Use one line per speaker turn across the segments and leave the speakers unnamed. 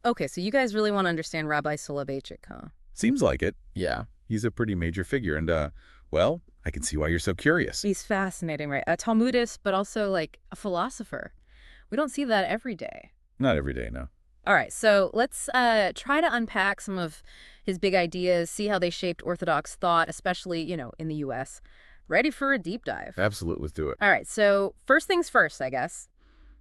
Okay, so you guys really want to understand Rabbi Soloveitchik, huh?
Seems like it.
Yeah.
He's a pretty major figure, and, well, I can see why you're so curious.
He's fascinating, right? A Talmudist, but also, like, a philosopher. We don't see that every day.
Not every day, no.
All right, so let's try to unpack some of his big ideas, see how they shaped Orthodox thought, especially, in the U.S. Ready for a deep dive?
Absolutely, let's do it.
All right, so first things first, I guess.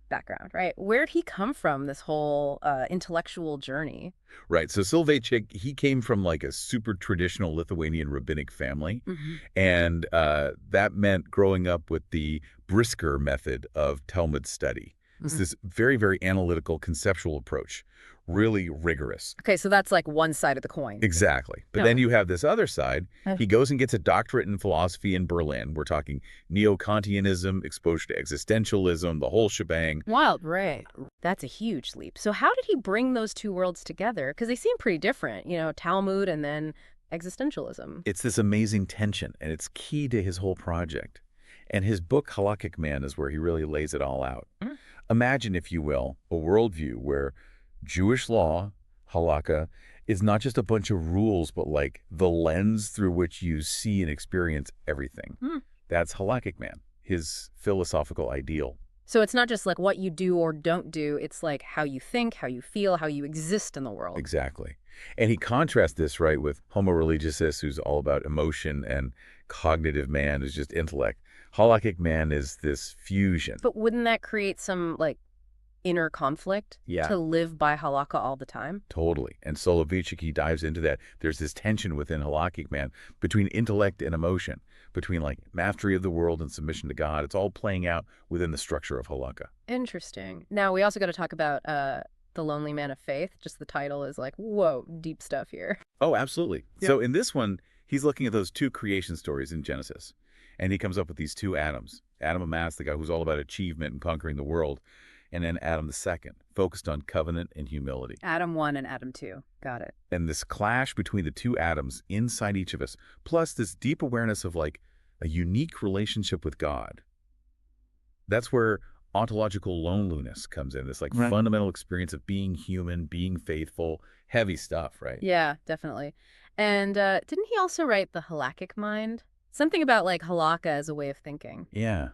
Background, right? Where'd he come from, this whole intellectual journey?
Right, so Soloveitchik, he came from like a super traditional Lithuanian rabbinic family,
Mm-hmm.
and that meant growing up with the Brisker method of Talmud study. It's
Mm-hmm.
this very, very analytical, conceptual approach, really rigorous.
Okay, so that's like one side of the coin.
Exactly. But
No.
then you have this other side.
Oh.
He goes and gets a doctorate in philosophy in Berlin. We're talking neo-Kantianism, exposure to existentialism, the whole shebang.
Wild, right. That's a huge leap. So how did he bring those two worlds together? Because they seem pretty different, Talmud and then existentialism.
It's this amazing tension, and it's key to his whole project. And his book, Halakhic Man, is where he really lays it all out.
Mm.
Imagine, if you will, a worldview where Jewish law, halakha, is not just a bunch of rules, but like the lens through which you see and experience everything.
Hmm.
That's Halakhic Man, his philosophical ideal.
So it's not just like what you do or don't do. It's like how you think, how you feel, how you exist in the world.
Exactly. And he contrasts this, right, with Homo religiosus, who's all about emotion, and cognitive man, who's just intellect. Halakhic Man is this fusion.
But wouldn't that create some, like, inner conflict?
Yeah.
To live by halakha all the time?
Totally. And Soloveitchik, he dives into that. There's this tension within Halakhic Man between intellect and emotion, between like mastery of the world and submission to God. It's all playing out within the structure of halakha.
Interesting. Now, we also got to talk about The Lonely Man of Faith. Just the title is like, whoa, deep stuff here.
Oh, absolutely.
Yeah.
So in this one, he's looking at those two creation stories in Genesis, and he comes up with these two Adams. Adam of Mass, the guy who's all about achievement and conquering the world, and then Adam the second, focused on covenant and humility.
Adam 1 and Adam 2. Got it.
And this clash between the two Adams inside each of us, plus this deep awareness of like a unique relationship with God. That's where ontological loneliness comes in, this like
Right.
fundamental experience of being human, being faithful, heavy stuff, right?
Yeah, definitely. And didn't he also write The Halakhic Mind? Something about like halakha as a way of thinking.
Yeah.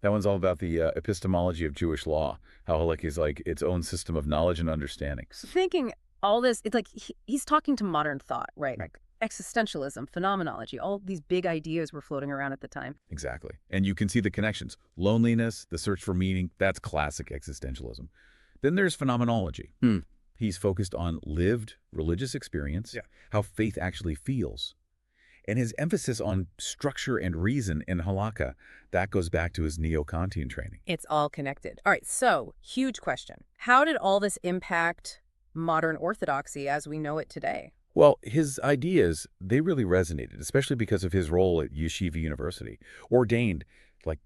That one's all about the epistemology of Jewish law, how halakha is like its own system of knowledge and understanding.
So thinking all this, it's like he's talking to modern thought, right? Like existentialism, phenomenology, all these big ideas were floating around at the time.
Exactly. And you can see the connections. Loneliness, the search for meaning, that's classic existentialism. Then there's phenomenology. He's focused on lived religious experience, how faith actually feels. And his emphasis on structure and reason in halakha, that goes back to his neo-Kantian training.
It's all connected. All right, so huge question. How did all this impact modern orthodoxy as we know it today?
Well, his ideas, they really resonated, especially because of his role at Yeshiva University, ordained like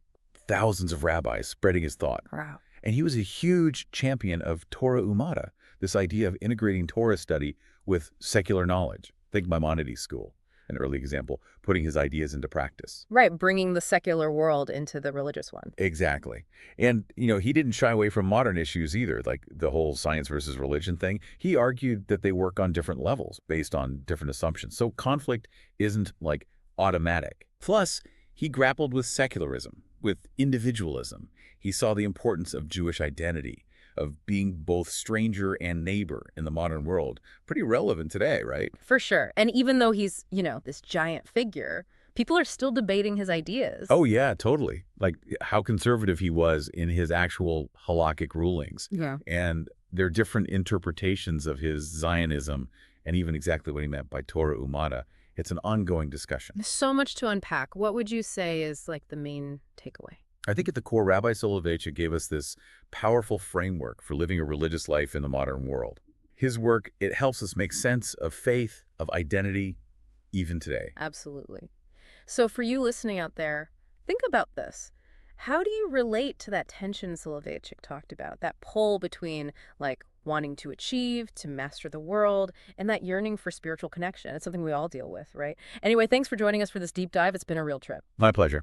thousands of rabbis spreading his thought.
Wow.
And he was a huge champion of Torah Umada, this idea of integrating Torah study with secular knowledge. Think Maimonides' school, an early example, putting his ideas into practice.
Right, bringing the secular world into the religious one.
Exactly. And, he didn't shy away from modern issues either, like the whole science versus religion thing. He argued that they work on different levels based on different assumptions. So conflict isn't like automatic. Plus, he grappled with secularism, with individualism. He saw the importance of Jewish identity, of being both stranger and neighbor in the modern world. Pretty relevant today, right?
For sure. And even though he's, this giant figure, people are still debating his ideas.
Oh, yeah, totally. Like how conservative he was in his actual halakhic rulings.
Yeah.
And there are different interpretations of his Zionism and even exactly what he meant by Torah Umada. It's an ongoing discussion.
There's so much to unpack. What would you say is like the main takeaway?
I think at the core, Rabbi Soloveitchik gave us this powerful framework for living a religious life in the modern world. His work, it helps us make sense of faith, of identity, even today.
Absolutely. So for you listening out there, think about this. How do you relate to that tension Soloveitchik talked about, that pull between like wanting to achieve, to master the world, and that yearning for spiritual connection? It's something we all deal with, right? Anyway, thanks for joining us for this deep dive. It's been a real trip.
My pleasure.